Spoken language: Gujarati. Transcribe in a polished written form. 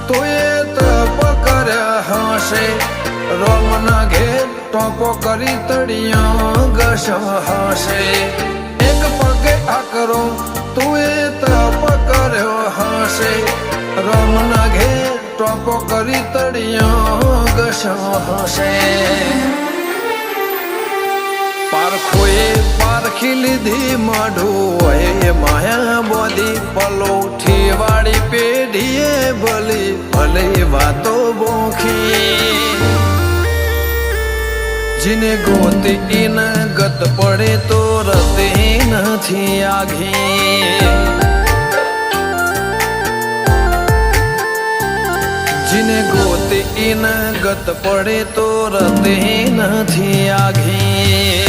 તોએ તપ કર્યા હશે રોમના ઘેર ટોપો કરી તળિયા ઘસ હશે એક પગે આકરો તોએ તપ કર્યો હશે રોમના ઘેર ટોપો કરી તળિયા ઘસ હશે પારખોએ પારખી લીધી માઢું હોય માયા બોધી પલોઠી વાળી પેઢીએ ભલી ભલી વાતો બોખી જીને ગોતી ઇન ગત પડે તો રતે નથી આઘી જીને ગોતી ઇન ગત પડે તો રતે નથી આઘી